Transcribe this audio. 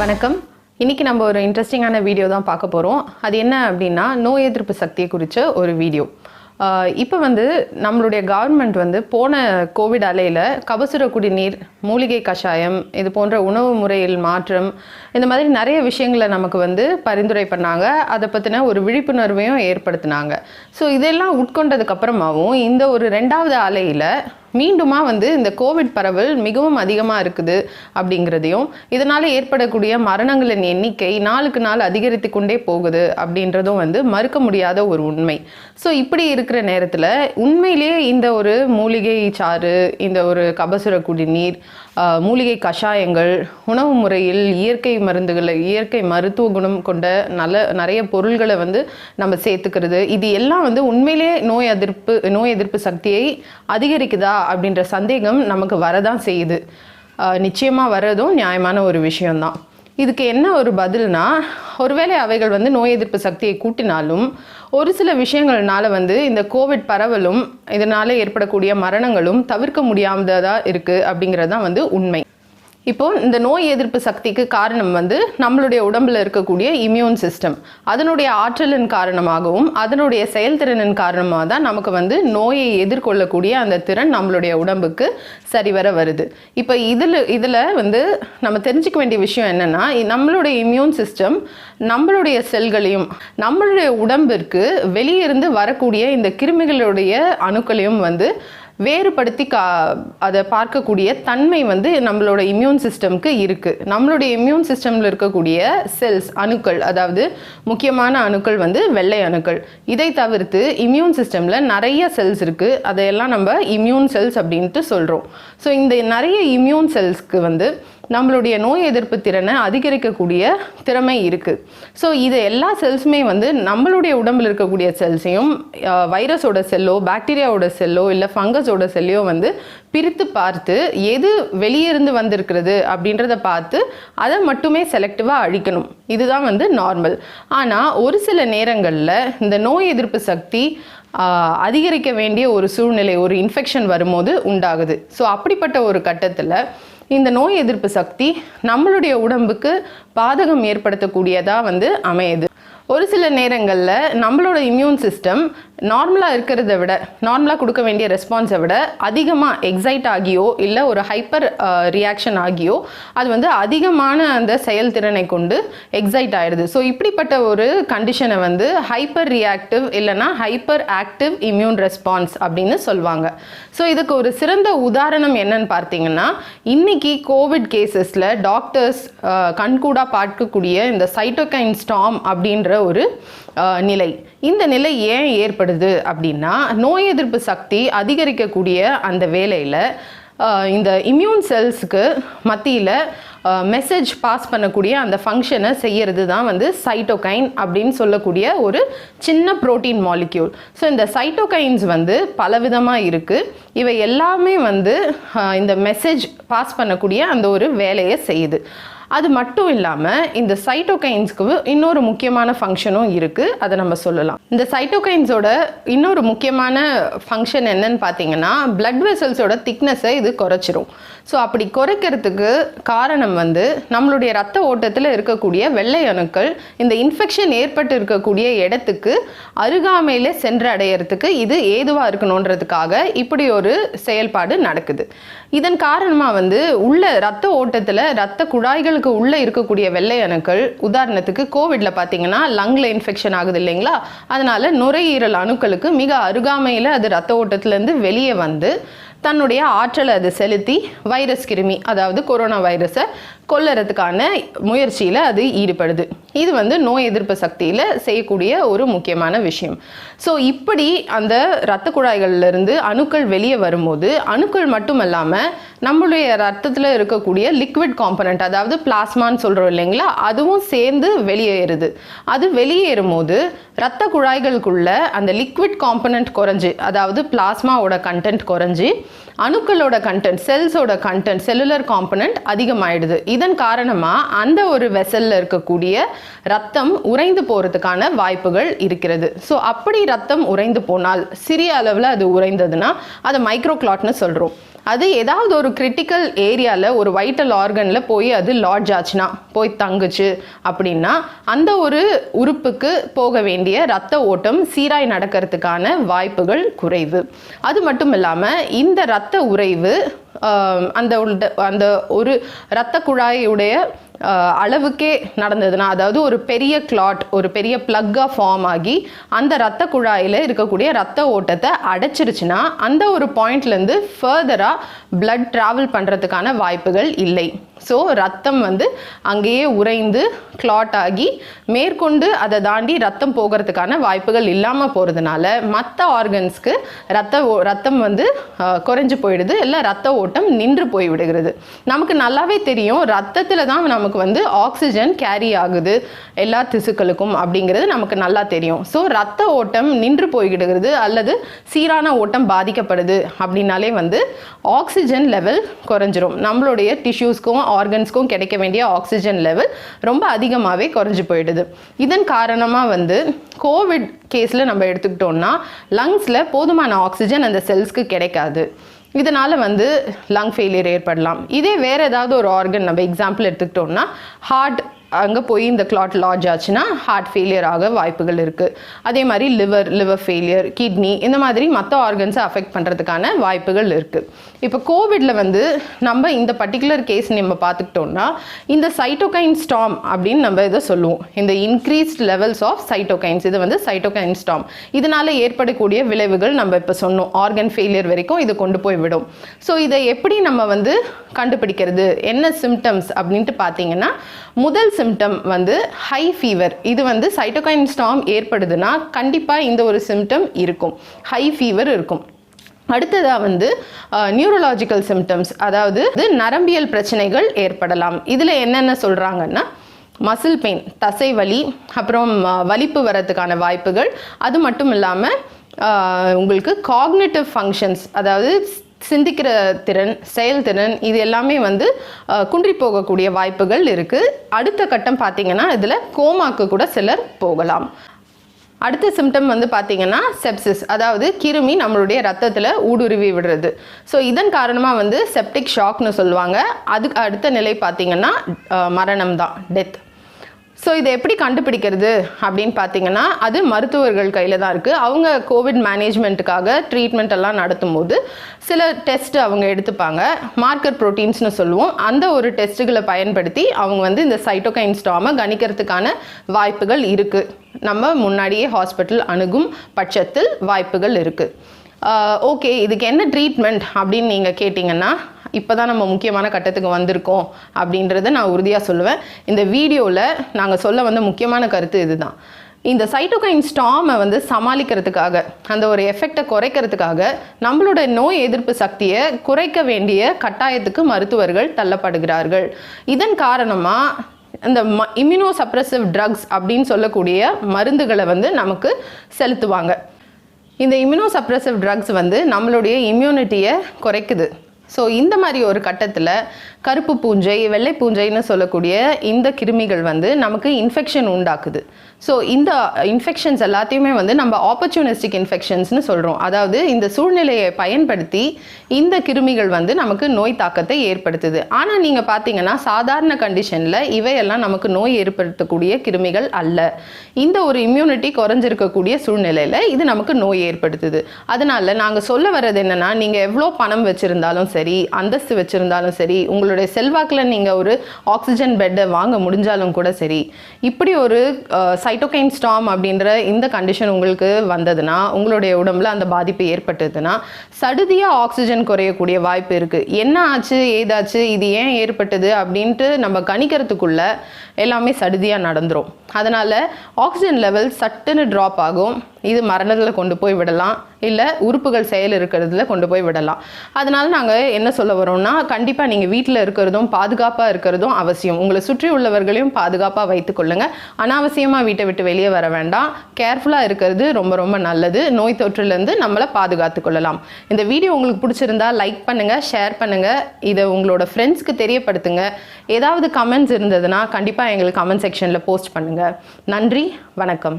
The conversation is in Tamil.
வணக்கம். இன்னைக்கு நம்ம ஒரு இன்ட்ரெஸ்டிங்கான வீடியோ தான் பார்க்க போகிறோம். அது என்ன அப்படின்னா, நோய் எதிர்ப்பு சக்தியை குறித்த ஒரு வீடியோ. இப்போ நம்மளுடைய கவர்மெண்ட் போன கோவிட் அலையில் கபசுர குடிநீர், மூலிகை கஷாயம், இது போன்ற உணவு முறையில் மாற்றம், இந்த மாதிரி நிறைய விஷயங்களை நமக்கு பரிந்துரை பண்ணாங்க. அதை பற்றின ஒரு விழிப்புணர்வையும் ஏற்படுத்தினாங்க. ஸோ இதெல்லாம் உட்கொண்டதுக்கப்புறமாவும் இந்த ஒரு 2வது அலையில் மீண்டுமா இந்த கோவிட் பரவல் மிகவும் அதிகமாக இருக்குது அப்படிங்கிறதையும், இதனால் ஏற்படக்கூடிய மரணங்களின் எண்ணிக்கை நாளுக்கு நாள் அதிகரித்து கொண்டே போகுது அப்படின்றதும் மறுக்க முடியாத ஒரு உண்மை. ஸோ இப்படி இருக்கிற நேரத்தில் உண்மையிலேயே இந்த ஒரு மூலிகை சாறு, இந்த ஒரு கபசுர குடிநீர், மூலிகை கஷாயங்கள், உணவு முறையில் இயற்கை மருந்துகளை, இயற்கை மருத்துவ குணம் கொண்ட நிறைய பொருள்களை நம்ம சேர்த்துக்கிறது, இது எல்லாம் உண்மையிலே நோய் எதிர்ப்பு சக்தியை அதிகரிக்குதா அப்படின்ற சந்தேகம் நமக்கு வரதான் செய்யுது. நிச்சயமாக வர்றதும் நியாயமான ஒரு விஷயம்தான். இதுக்கு என்ன ஒரு பதில்னா, ஒருவேளை அவைகள் நோய் எதிர்ப்பு சக்தியை கூட்டினாலும் ஒரு சில விஷயங்கள்னால இந்த கோவிட் பரவலும் இதனால் ஏற்படக்கூடிய மரணங்களும் தவிர்க்க முடியாததாக இருக்குது அப்படிங்கிறது தான் உண்மை. இப்போது இந்த நோய் எதிர்ப்பு சக்திக்கு காரணம் நம்மளுடைய உடம்பில் இருக்கக்கூடிய இம்யூன் சிஸ்டம், அதனுடைய ஆற்றலின் காரணமாகவும் அதனுடைய செயல்திறனின் காரணமாக தான் நமக்கு நோயை எதிர்கொள்ளக்கூடிய அந்த திறன் நம்மளுடைய உடம்புக்கு சரிவர வருது. இப்போ இதில் நம்ம தெரிஞ்சுக்க வேண்டிய விஷயம் என்னென்னா, நம்மளுடைய இம்யூன் சிஸ்டம் நம்மளுடைய செல்களையும் நம்மளுடைய உடம்பிற்கு வெளியிருந்து வரக்கூடிய இந்த கிருமிகளுடைய அணுக்களையும் வேறுபடுத்தி அதை பார்க்கக்கூடிய தன்மை நம்மளோட இம்யூன் சிஸ்டம்க்கு இருக்குது. நம்மளுடைய இம்யூன் சிஸ்டமில் இருக்கக்கூடிய செல்ஸ், அணுக்கள், அதாவது முக்கியமான அணுக்கள் வெள்ளை அணுக்கள். இதை தவிர்த்து இம்யூன் சிஸ்டமில் நிறைய செல்ஸ் இருக்குது. அதையெல்லாம் நம்ம இம்யூன் செல்ஸ் அப்படின்ட்டு சொல்கிறோம். ஸோ இந்த நிறைய இம்யூன் செல்ஸ்க்கு நம்மளுடைய நோய் எதிர்ப்பு திறனை அதிகரிக்கக்கூடிய திறமை இருக்குது. ஸோ இது எல்லா செல்ஸுமே நம்மளுடைய உடம்பில் இருக்கக்கூடிய செல்ஸையும் வைரஸோட செல்லோ, பாக்டீரியாவோட செல்லோ, இல்லை ஃபங்கஸோட செல்லையோ பிரித்து பார்த்து எது வெளியிருந்து வந்திருக்கிறது அப்படின்றத பார்த்து அதை மட்டுமே செலக்டிவாக அழிக்கணும். இதுதான் நார்மல். ஆனால் ஒரு சில நேரங்களில் இந்த நோய் எதிர்ப்பு சக்தி அதிகரிக்க வேண்டிய ஒரு சூழ்நிலை, ஒரு இன்ஃபெக்ஷன் வரும்போது உண்டாகுது. ஸோ அப்படிப்பட்ட ஒரு கட்டத்தில் இந்த நோய் எதிர்ப்பு சக்தி நம்மளுடைய உடம்புக்கு பாதகம் ஏற்படுத்தக்கூடியதாக அமையுது. ஒரு சில நேரங்களில் நம்மளோட இம்யூன் சிஸ்டம் நார்மலாக இருக்கிறத விட, நார்மலாக கொடுக்க வேண்டிய ரெஸ்பான்ஸை விட அதிகமாக எக்ஸைட் ஆகியோ, இல்லை ஒரு ஹைப்பர் ரியாக்ஷன் ஆகியோ அது அதிகமான அந்த செயல்திறனை கொண்டு எக்ஸைட் ஆகிடுது. ஸோ இப்படிப்பட்ட ஒரு கண்டிஷனை ஹைப்பர் ரியாக்டிவ் இல்லைனா ஹைப்பர் ஆக்டிவ் இம்யூன் ரெஸ்பான்ஸ் அப்படின்னு சொல்லுவாங்க. ஸோ இதுக்கு ஒரு சிறந்த உதாரணம் என்னன்னு பார்த்தீங்கன்னா, இன்னைக்கு கோவிட் கேசஸில் டாக்டர்ஸ் கண்கூடாக பார்க்கக்கூடிய இந்த சைட்டோகைன் ஸ்டார்ம் அப்படின்ற ஒரு நிலை. இந்த நிலை ஏன் ஏற்படுது அப்படின்னா, நோய் எதிர்ப்பு சக்தி அதிகரிக்கக்கூடிய அந்த வேளையில் இந்த இம்யூன் செல்ஸுக்கு மத்தியில் மெசேஜ் பாஸ் பண்ணக்கூடிய அந்த ஃபங்க்ஷனை செய்கிறது தான் சைட்டோகைன் அப்படின்னு சொல்லக்கூடிய ஒரு சின்ன புரோட்டீன் மாலிக்யூல். ஸோ இந்த சைட்டோகைன்ஸ் பலவிதமாக இருக்குது. இவை எல்லாமே இந்த மெசேஜ் பாஸ் பண்ணக்கூடிய அந்த ஒரு வேலையை செய்யுது. அது மட்டும் இல்லாமல் இந்த சைட்டோகைன்ஸ்க்கு இன்னொரு முக்கியமான ஃபங்க்ஷனும் இருக்குது. அதை நம்ம சொல்லலாம். இந்த சைட்டோகைன்ஸோட இன்னொரு முக்கியமான ஃபங்க்ஷன் என்னன்னு பார்த்தீங்கன்னா, பிளட் வெசல்ஸோட திக்னஸை இது குறைச்சிரும். ஸோ அப்படி குறைக்கிறதுக்கு காரணம் நம்மளுடைய ரத்த ஓட்டத்தில் இருக்கக்கூடிய வெள்ளை அணுக்கள் இந்த இன்ஃபெக்ஷன் ஏற்பட்டு இருக்கக்கூடிய இடத்துக்கு அருகாமையில் சென்றடைகிறதுக்கு இது ஏதுவாக இருக்கணுன்றதுக்காக இப்படி ஒரு செயல்பாடு நடக்குது. இதன் காரணமாக உள்ள ரத்த ஓட்டத்தில் ரத்த குழாய்களுக்கு உள்ளே இருக்கக்கூடிய வெள்ளை அணுக்கள், உதாரணத்துக்கு கோவிட்ல பார்த்தீங்கன்னா லங்கில் இன்ஃபெக்ஷன் ஆகுது இல்லைங்களா, அதனால நுரையீரல் அணுக்களுக்கு மிக அருகாமையில் அது ரத்த ஓட்டத்திலேருந்து வெளியே தன்னுடைய ஆற்றலை அது செலுத்தி வைரஸ் கிருமி, அதாவது கொரோனா வைரஸை கொல்லறதுக்கான முயற்சியில் அது ஈடுபடுது. இது நோய் எதிர்ப்பு சக்தியில் செய்யக்கூடிய ஒரு முக்கியமான விஷயம். ஸோ இப்படி அந்த இரத்த குழாய்கள்லேருந்து அணுக்கள் வெளியே வரும்போது, அணுக்கள் மட்டும் இல்லாமல் நம்மளுடைய ரத்தத்தில் இருக்கக்கூடிய லிக்விட் காம்பனண்ட், அதாவது பிளாஸ்மான்னு சொல்கிறோம் இல்லைங்களா, அதுவும் சேர்ந்து வெளியேறுது. அது வெளியேறும் போது இரத்த குழாய்களுக்குள்ள அந்த லிக்விட் காம்பனண்ட் குறைஞ்சி, அதாவது பிளாஸ்மாவோட கண்டென்ட் குறைஞ்சி அணுக்களோட கண்டென்ட், செல்ஸோட கண்டென்ட், செல்லுலர் காம்பனண்ட் அதிகமாயிடுது. இதன் காரணமாக அந்த ஒரு வெசலில் இருக்கக்கூடிய ரத்தம் உறைந்து போகிறதுக்கான வாய்ப்புகள் இருக்கிறது. ஸோ அப்படி ரத்தம் உறைந்து போனால், சிறிய அளவில் அது உறைந்ததுன்னா அதை மைக்ரோக்ளாட்னு சொல்கிறோம். அது ஏதாவது ஒரு கிரிட்டிக்கல் ஏரியாவில் ஒரு வைட்டல் ஆர்கனில் போய் அது லாட்ஜ் ஆச்சுன்னா, போய் தங்குச்சு அப்படின்னா, அந்த ஒரு உறுப்புக்கு போக வேண்டிய இரத்த ஓட்டம் சீராய் நடக்கிறதுக்கான வாய்ப்புகள் குறைவு. அது மட்டும் இல்லாமல் இந்த இரத்த உறைவு அந்த ஒரு இரத்த குழாயுடைய அளவுக்கே நடந்ததுன்னா, அதாவது ஒரு பெரிய கிளாட், ஒரு பெரிய பிளக்காக ஃபார்ம் ஆகி அந்த இரத்த குழாயில் இருக்கக்கூடிய இரத்த ஓட்டத்தை அடைச்சிருச்சுன்னா, அந்த ஒரு பாயிண்ட்லேருந்து ஃபர்தராக பிளட் ட்ராவல் பண்ணுறதுக்கான வாய்ப்புகள் இல்லை. ஸோ ரத்தம் அங்கேயே உறைந்து கிளாட் ஆகி மேற்கொண்டு அதை தாண்டி ரத்தம் போகிறதுக்கான வாய்ப்புகள் இல்லாமல் போகிறதுனால மற்ற ஆர்கன்ஸ்க்கு ரத்தம் குறைஞ்சு போயிடுது, இல்லை ரத்த ஓட்டம் நின்று போய் விடுகிறது. நமக்கு நல்லாவே தெரியும், ரத்தத்தில் தான் நமக்கு ஆக்சிஜன் கேரி ஆகுது எல்லா திசுக்களுக்கும் அப்படிங்கிறது நமக்கு நல்லா தெரியும். ஸோ ரத்த ஓட்டம் நின்று போய்விடுகிறது அல்லது சீரான ஓட்டம் பாதிக்கப்படுது அப்படின்னாலே ஆக்சிஜன் லெவல் குறைஞ்சிரும். நம்மளுடைய டிஷ்யூஸ்க்கும் ஆர்கன்ஸ்க்கும் கிடைக்க வேண்டிய ஆக்சிஜன் லெவல் ரொம்ப அதிகமாகவே குறைஞ்சி போயிடுது. இதன் காரணமாக கோவிட் கேஸில் நம்ம எடுத்துக்கிட்டோம்னா லங்ஸில் போதுமான ஆக்சிஜன் அந்த செல்ஸ்க்கு கிடைக்காது. இதனால் லங் ஃபெயிலியர் ஏற்படலாம். இதே வேறு ஏதாவது ஒரு ஆர்கன் நம்ம எக்ஸாம்பிள் எடுத்துக்கிட்டோம்னா ஹார்ட், அங்கே போய் இந்த கிளாட் லாட்ஜ் ஆச்சுன்னா ஹார்ட் ஃபெயிலியர் ஆக வாய்ப்புகள் இருக்குது. அதே மாதிரி லிவர் ஃபெயிலியர், கிட்னி, இந்த மாதிரி மற்ற ஆர்கன்ஸை அஃபெக்ட் பண்ணுறதுக்கான வாய்ப்புகள் இருக்குது. இப்போ கோவிடில் நம்ம இந்த பர்டிகுலர் கேஸ் நம்ம பார்த்துக்கிட்டோம்னா இந்த சைட்டோகைன் ஸ்டார்ம் அப்படின்னு நம்ம இதை சொல்லுவோம். இந்த இன்க்ரீஸ்ட் லெவல்ஸ் ஆஃப் சைட்டோகைன்ஸ், இது சைட்டோகைன் ஸ்டார்ம். இதனால் ஏற்படக்கூடிய விளைவுகள் நம்ம இப்போ சொன்னோம், ஆர்கன் ஃபெயிலியர் வரைக்கும் இது கொண்டு போய் விடும். ஸோ இதை எப்படி நம்ம கண்டுபிடிக்கிறது, என்ன சிம்டம்ஸ் அப்படின்ட்டு பார்த்தீங்கன்னா, முதல் சிம்டம் ஹை ஃபீவர். இது சைட்டோகைன் ஸ்டார்ம் ஏற்படுதுன்னா கண்டிப்பாக இந்த ஒரு சிம்டம் இருக்கும், ஹை ஃபீவர் இருக்கும். அடுத்ததாக நியூரலாஜிக்கல் சிம்டம்ஸ், அதாவது நரம்பியல் பிரச்சனைகள் ஏற்படலாம். இதில் என்னென்ன சொல்கிறாங்கன்னா, மசில் பெயின், தசை வலி, அப்புறம் வலிப்பு வரதுக்கான வாய்ப்புகள். அது மட்டும் இல்லாமல் உங்களுக்கு காக்னிட்டிவ் ஃபங்க்ஷன்ஸ், அதாவது சிந்திக்கிற திறன், செயல்திறன், இது எல்லாமே குன்றி போகக்கூடிய வாய்ப்புகள் இருக்குது. அடுத்த கட்டம் பார்த்தீங்கன்னா இதில் கோமாக்கு கூட சிலர் போகலாம். அடுத்த சிம்டம் பார்த்தீங்கன்னா செப்சிஸ், அதாவது கிருமி நம்மளுடைய ரத்தத்தில் ஊடுருவி விடுறது. ஸோ இதன் காரணமாக செப்டிக் ஷாக்னு சொல்லுவாங்க. அதுக்கு அடுத்த நிலை பார்த்தீங்கன்னா மரணம் தான், டெத். ஸோ இதை எப்படி கண்டுபிடிக்கிறது அப்படின்னு பார்த்தீங்கன்னா, அது மருத்துவர்கள் கையில் தான் இருக்குது. அவங்க கோவிட் மேனேஜ்மெண்ட்டுக்காக ட்ரீட்மெண்ட் எல்லாம் நடத்தும் போது சில டெஸ்ட் அவங்க எடுத்துப்பாங்க, மார்க்கர் ப்ரோட்டீன்ஸ்னு சொல்லுவோம். அந்த ஒரு டெஸ்ட்டுகளை பயன்படுத்தி அவங்க இந்த சைட்டோகைன் ஸ்டார்மை கணிக்கிறதுக்கான வாய்ப்புகள் இருக்குது. நம்ம முன்னாடியே ஹாஸ்பிட்டல் அணுகும் பட்சத்தில் வாய்ப்புகள் இருக்குது. ஓகே, இதுக்கு என்ன ட்ரீட்மெண்ட் அப்படின்னு நீங்கள் கேட்டிங்கன்னா, இப்போ தான் நம்ம முக்கியமான கட்டத்துக்கு வந்திருக்கோம் அப்படின்றத நான் உறுதியாக சொல்லுவேன். இந்த வீடியோவில் நாங்கள் சொல்ல முக்கியமான கருத்து இதுதான். இந்த சைட்டோகைன் ஸ்டார்மை சமாளிக்கிறதுக்காக, அந்த ஒரு எஃபெக்டை குறைக்கிறதுக்காக நம்மளோட நோய் எதிர்ப்பு சக்தியை குறைக்க வேண்டிய கட்டாயத்துக்கு மருத்துவர்கள் தள்ளப்படுகிறார்கள். இதன் காரணமாக இந்த இம்யூனோ சப்ரசிவ் ட்ரக்ஸ் அப்படின்னு சொல்லக்கூடிய மருந்துகளை நமக்கு செலுத்துவாங்க. இந்த இம்யூனோ சப்ரசிவ் ட்ரக்ஸ் நம்மளுடைய இம்யூனிட்டியை குறைக்குது. ஸோ இந்த மாதிரி ஒரு கட்டத்தில் கருப்பு பூஞ்சை, வெள்ளை பூஞ்சைன்னு சொல்லக்கூடிய இந்த கிருமிகள் நமக்கு இன்ஃபெக்ஷன் உண்டாக்குது. ஸோ இந்த இன்ஃபெக்ஷன்ஸ் எல்லாத்தையுமே நம்ம ஆப்பர்ச்சுனிஸ்டிக் இன்ஃபெக்ஷன்ஸ்னு சொல்கிறோம். அதாவது இந்த சூழ்நிலையை பயன்படுத்தி இந்த கிருமிகள் நமக்கு நோய் தாக்கத்தை ஏற்படுத்துது. ஆனால் நீங்கள் பார்த்தீங்கன்னா சாதாரண கண்டிஷனில் இவையெல்லாம் நமக்கு நோய் ஏற்படுத்தக்கூடிய கிருமிகள் அல்ல. இந்த ஒரு இம்யூனிட்டி குறைஞ்சிருக்கக்கூடிய சூழ்நிலையில் இது நமக்கு நோய் ஏற்படுத்துது. அதனால் நாங்கள் சொல்ல வர்றது என்னென்னா, நீங்கள் எவ்வளோ பணம் வச்சுருந்தாலும் சரி, அந்தஸ்து வச்சுருந்தாலும் சரி, உங்களுடைய செல்வாக்கில் நீங்கள் ஒரு ஆக்சிஜன் பெட்டை வாங்க முடிஞ்சாலும் கூட சரி, இப்படி ஒரு சைட்டோகைன் ஸ்டார்ம் அப்படின்ற இந்த கண்டிஷன் உங்களுக்கு வந்ததுன்னா, உங்களுடைய உடம்புல அந்த பாதிப்பு ஏற்பட்டதுன்னா சடுதியாக ஆக்சிஜன் குறையக்கூடிய வாய்ப்பு இருக்குது. என்ன ஆச்சு, ஏதாச்சு, இது ஏன் ஏற்பட்டது அப்படின்ட்டு நம்ம கணிக்கிறதுக்குள்ள எல்லாமே சடுதியாக நடந்துரும். அதனால் ஆக்சிஜன் லெவல் சட்டுன்னு ட்ராப் ஆகும். இது மரணத்தில் கொண்டு போய் விடலாம், இல்லை உறுப்புகள் செயல் இருக்கிறதுல கொண்டு போய் விடலாம். அதனால நாங்கள் என்ன சொல்ல வரோம்னா, கண்டிப்பாக நீங்கள் வீட்டில் இருக்கிறதும் பாதுகாப்பாக இருக்கிறதும் அவசியம். உங்களை சுற்றி உள்ளவர்களையும் பாதுகாப்பாக வைத்துக்கொள்ளுங்க. அனாவசியமாக வீட்டை விட்டு வெளியே வர வேண்டாம். கேர்ஃபுல்லாக இருக்கிறது ரொம்ப ரொம்ப நல்லது. நோய் தொற்றுலேருந்து நம்மளை பாதுகாத்து கொள்ளலாம். இந்த வீடியோ உங்களுக்கு பிடிச்சிருந்தா லைக் பண்ணுங்கள், ஷேர் பண்ணுங்கள், இதை உங்களோட ஃப்ரெண்ட்ஸ்க்கு தெரியப்படுத்துங்க. ஏதாவது கமெண்ட்ஸ் இருந்ததுன்னா கண்டிப்பாக எங்களுக்கு கமெண்ட் செக்ஷனில் போஸ்ட் பண்ணுங்கள். நன்றி, வணக்கம்.